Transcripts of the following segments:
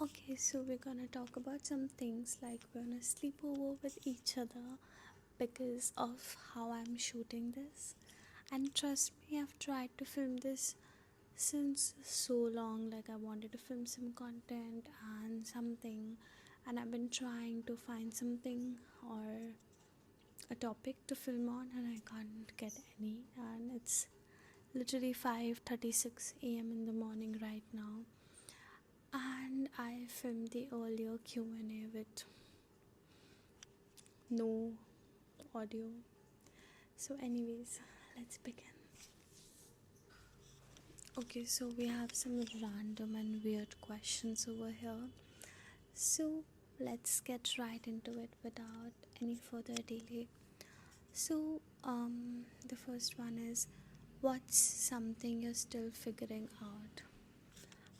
Okay, so we're gonna talk about some things like we're gonna sleep over with each other because of how I'm shooting this. And trust me, I've tried to film this since so long. Like, I wanted to film some content and something, and I've been trying to find something or a topic to film on, and I can't get any. And it's literally 5:36 a.m. in the morning right now, and I filmed the earlier Q&A with no audio. So, anyways, let's begin. Okay, so we have some random and weird questions over here. So, let's get right into it without any further delay. So, the first one is, what's something you're still figuring out?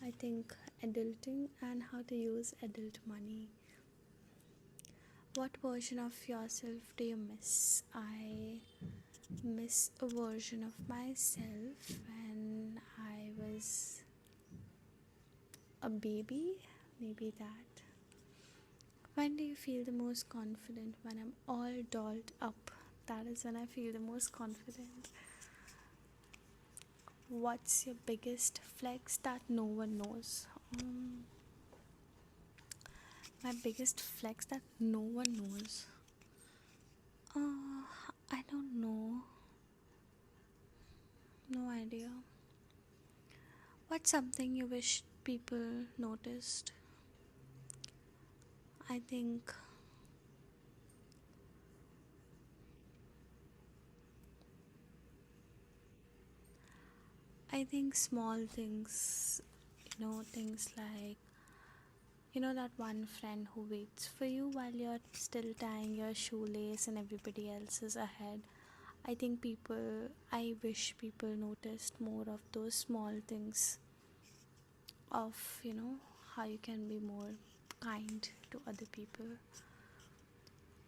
I think adulting and how to use adult money. What version of yourself do you miss? I miss a version of myself when I was a baby, maybe that. When do you feel the most confident? When I'm all dolled up. That is when I feel the most confident. What's your biggest flex that no one knows? My biggest flex that no one knows. I don't know. No idea. What's something you wish people noticed? I think small things, things like that one friend who waits for you while you're still tying your shoelace and everybody else is ahead. I wish people noticed more of those small things of, how you can be more kind to other people.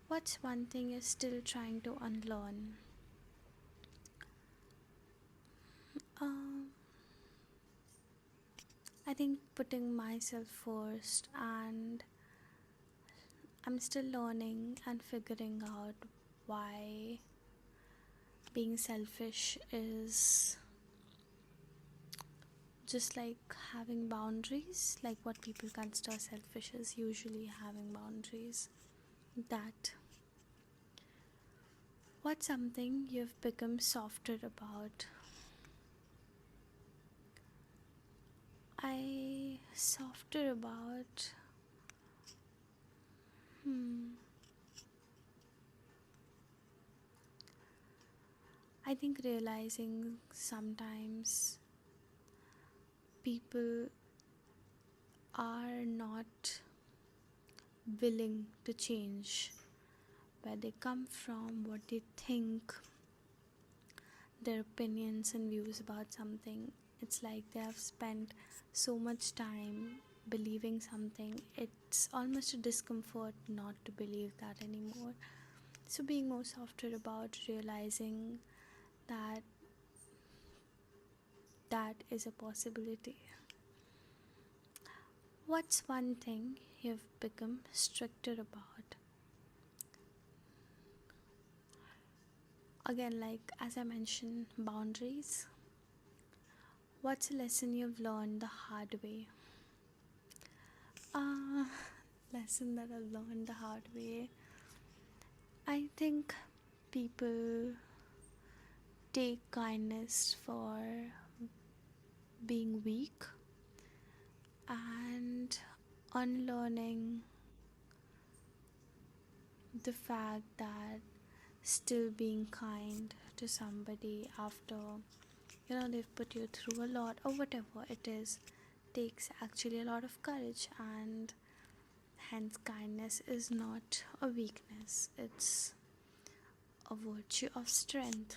What's one thing you're still trying to unlearn? Um, I think putting myself first, and I'm still learning and figuring out why being selfish is just like having boundaries. Like, what people consider selfish is usually having boundaries. That. What's something you've become softer about? I softer about. Hmm. I think realizing sometimes people are not willing to change where they come from, what they think, their opinions and views about something. It's like they have spent so much time believing something, it's almost a discomfort not to believe that anymore. So, being more softer about realizing that that is a possibility. What's one thing you've become stricter about? Again, like as I mentioned, boundaries. What's a lesson you've learned the hard way? Uh, lesson that I've learned the hard way. I think people take kindness for being weak, and unlearning the fact that still being kind to somebody after they've put you through a lot or whatever it is takes actually a lot of courage, and hence kindness is not a weakness, it's a virtue of strength.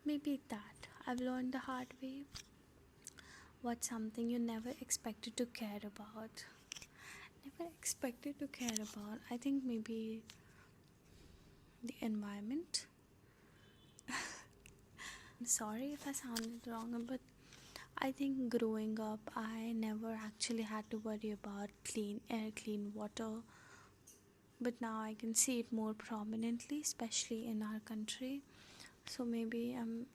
Maybe that I've learned the hard way. What's something you never expected to care about? Never expected to care about. I think maybe the environment. I'm sorry if I sounded wrong, but I think growing up, I never actually had to worry about clean air, clean water, but now I can see it more prominently, especially in our country. So maybe I'm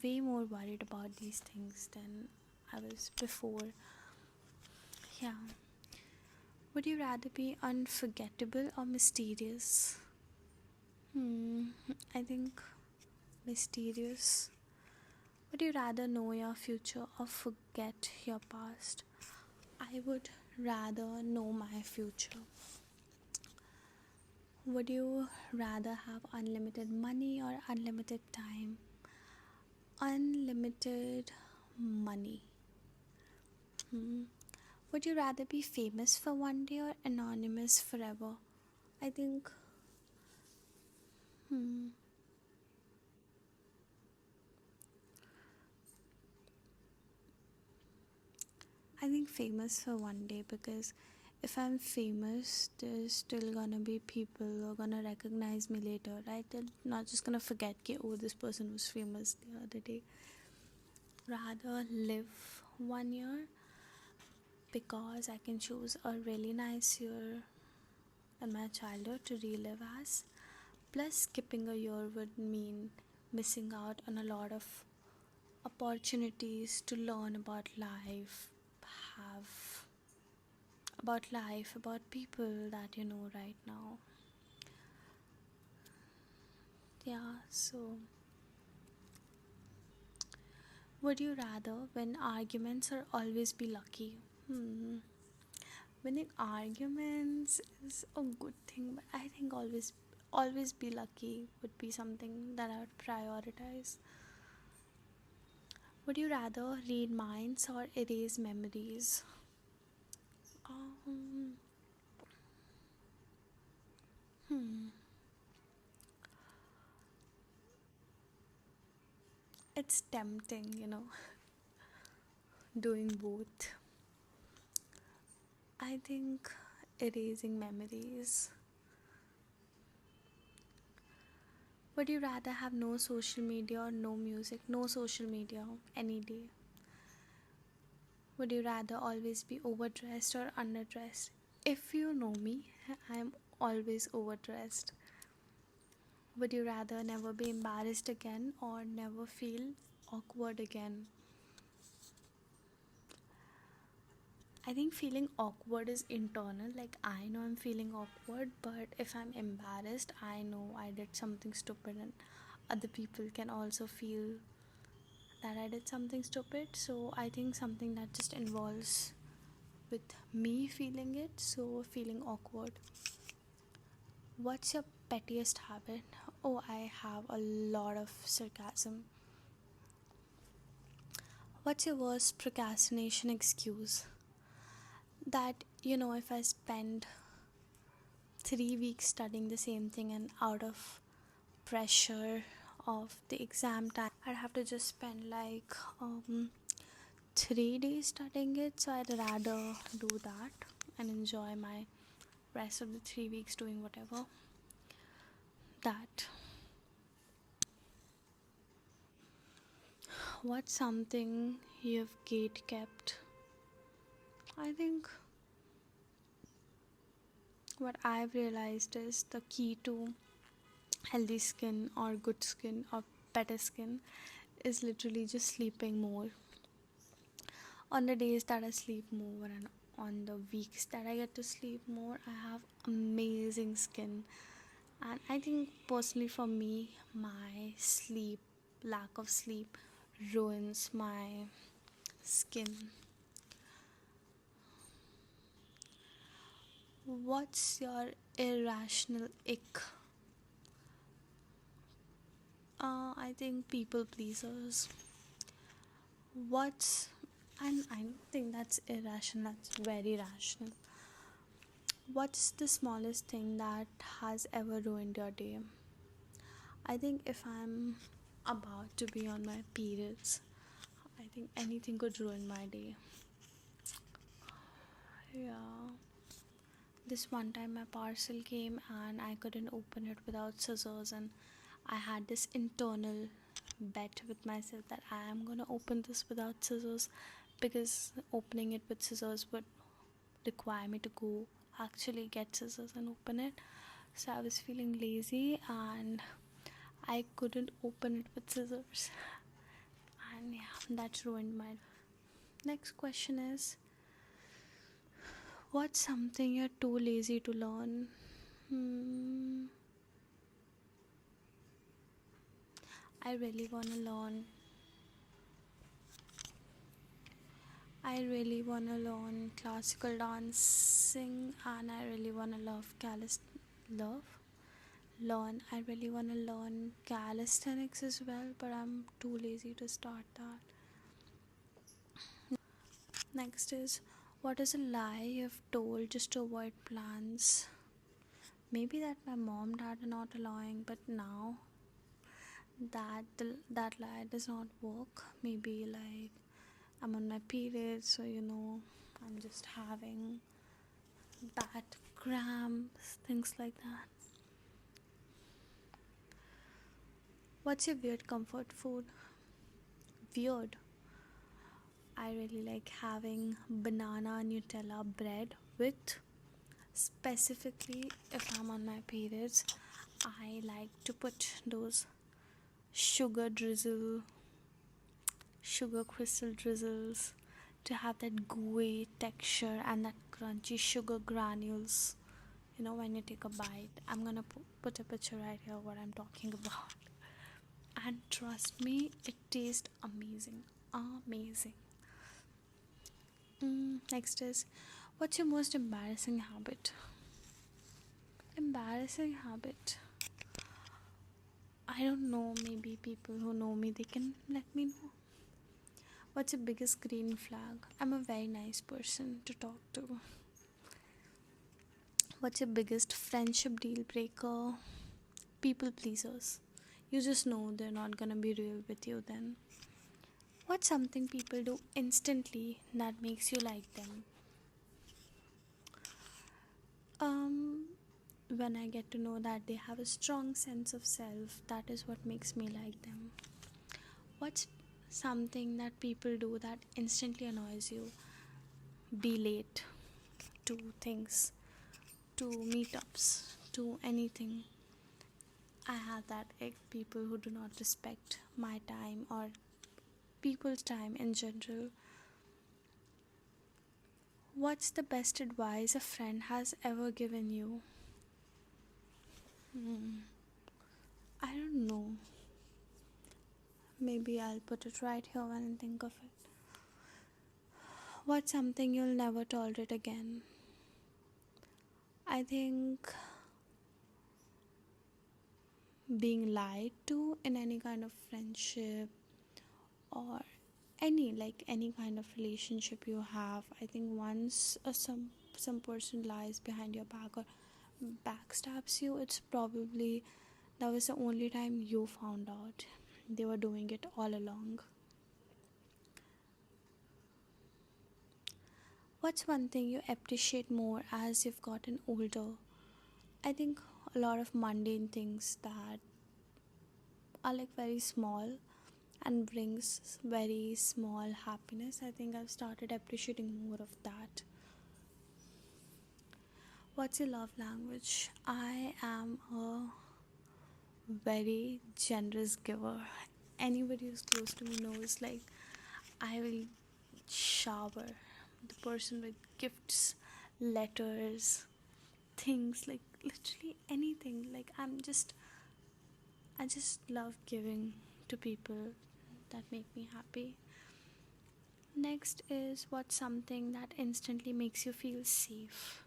way more worried about these things than I was before. Yeah. Would you rather be unforgettable or mysterious? Hmm, I think mysterious. Would you rather know your future or forget your past? I would rather know my future. Would you rather have unlimited money or unlimited time? Unlimited money. Hmm. Would you rather be famous for one day or anonymous forever? I think, hmm, I think famous for one day, because if I'm famous, there's still gonna be people who are gonna recognize me later, right? They're not just gonna forget, कि, oh, this person was famous the other day. Rather live 1 year because I can choose a really nice year in my childhood to relive as. Plus, skipping a year would mean missing out on a lot of opportunities to learn have about life, about people that you know right now. Yeah, so would you rather win arguments or always be lucky? Hmm. Winning arguments is a good thing, but I think always be lucky would be something that I would prioritize. Would you rather read minds or erase memories? Um, hmm. It's tempting, doing both. I think erasing memories. Would you rather have no social media or no music? No social media any day. Would you rather always be overdressed or underdressed? If you know me, I'm always overdressed. Would you rather never be embarrassed again or never feel awkward again? I think feeling awkward is internal. Like, I know I'm feeling awkward, but if I'm embarrassed, I know I did something stupid, and other people can also feel that I did something stupid. So, I think something that just involves with me feeling it, so feeling awkward. What's your pettiest habit? Oh, I have a lot of sarcasm. What's your worst procrastination excuse? That, if I spend 3 weeks studying the same thing and out of pressure of the exam time, I'd have to just spend like 3 days studying it. So I'd rather do that and enjoy my rest of the 3 weeks doing whatever. That. What's something you've gate kept? I think what I've realized is the key to healthy skin or good skin or better skin is literally just sleeping more. On the days that I sleep more and on the weeks that I get to sleep more, I have amazing skin. And I think personally for me, my lack of sleep, ruins my skin. What's your irrational ick? I think people pleasers. What's and I don't think that's irrational, that's very rational. What's the smallest thing that has ever ruined your day? I think if I'm about to be on my periods, I think anything could ruin my day. Yeah. This one time my parcel came and I couldn't open it without scissors, and I had this internal bet with myself that I am gonna open this without scissors, because opening it with scissors would require me to go actually get scissors and open it. So I was feeling lazy and I couldn't open it with scissors. And yeah, that ruined my. Next question is, what's something you're too lazy to learn? Hmm, I really wanna learn. I really wanna learn classical dancing, and I really wanna love learn. I really wanna learn calisthenics as well, but I'm too lazy to start that. Next is, what is a lie you've told just to avoid plans? Maybe that my mom dad are not allowing, but now that lie does not work. Maybe like I'm on my period, so I'm just having bad cramps, things like that. What's your weird comfort food? Weird. I really like having banana Nutella bread with, specifically if I'm on my periods, I like to put those sugar drizzle, sugar crystal drizzles to have that gooey texture and that crunchy sugar granules. When you take a bite, I'm gonna put a picture right here what I'm talking about. And trust me, it tastes amazing. Amazing. Next is, what's your most embarrassing habit? Embarrassing habit. I don't know, maybe people who know me, they can let me know. What's your biggest green flag? I'm a very nice person to talk to. What's your biggest friendship deal breaker? People pleasers. You just know they're not gonna be real with you then. What's something people do instantly that makes you like them? Um, when I get to know that they have a strong sense of self, that is what makes me like them. What's something that people do that instantly annoys you? Be late to things, to meetups, to anything. I have that, like people who do not respect my time or people's time in general. What's the best advice a friend has ever given you? Hmm, I don't know. Maybe I'll put it right here when I think of it. What's something you'll never tolerate again? I think being lied to in any kind of friendship or any kind of relationship you have. I think once some person lies behind your back or backstabs you, it's probably that was the only time you found out they were doing it all along. What's one thing you appreciate more as you've gotten older? I think a lot of mundane things that are like very small and brings very small happiness. I think I've started appreciating more of that. What's your love language? I am a very generous giver. Anybody who's close to me knows, like, I will shower the person with gifts, letters, things, like literally anything. Like, I just love giving to people that make me happy. Next is, what's something that instantly makes you feel safe?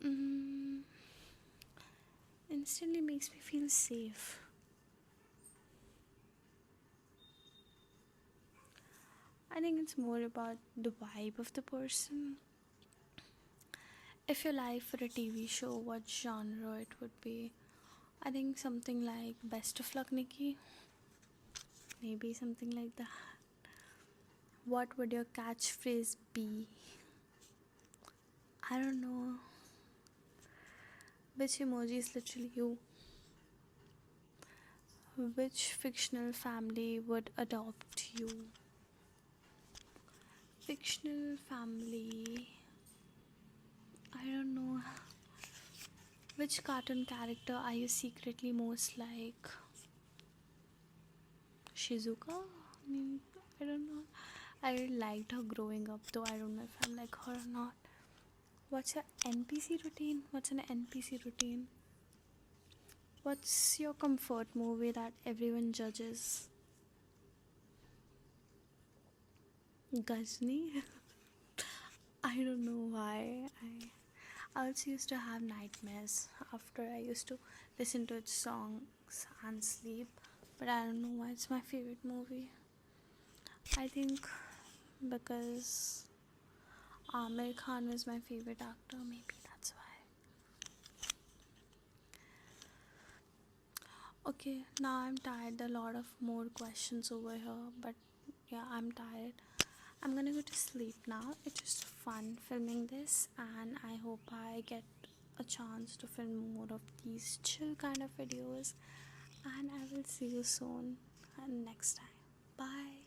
Mm, instantly makes me feel safe. I think it's more about the vibe of the person. If your life were a TV show, what genre it would be? I think something like Best of Luck Nikki. Maybe something like that. What would your catchphrase be? I don't know. Which emoji is literally you? Which fictional family would adopt you? Fictional family. I don't know. Which cartoon character are you secretly most like? Shizuka? I don't know. I really liked her growing up, though I don't know if I'm like her or not. What's your NPC routine? What's an NPC routine? What's your comfort movie that everyone judges? Ghazni? I don't know why. I also used to have nightmares after I used to listen to its songs and sleep, but I don't know why it's my favorite movie. I think because Amir Khan was my favorite actor, maybe that's why. Okay, now I'm tired. A lot of more questions over here, but yeah, I'm tired. I'm gonna go to sleep now. It's just fun filming this, and I hope I get a chance to film more of these chill kind of videos. And I will see you soon and next time. Bye.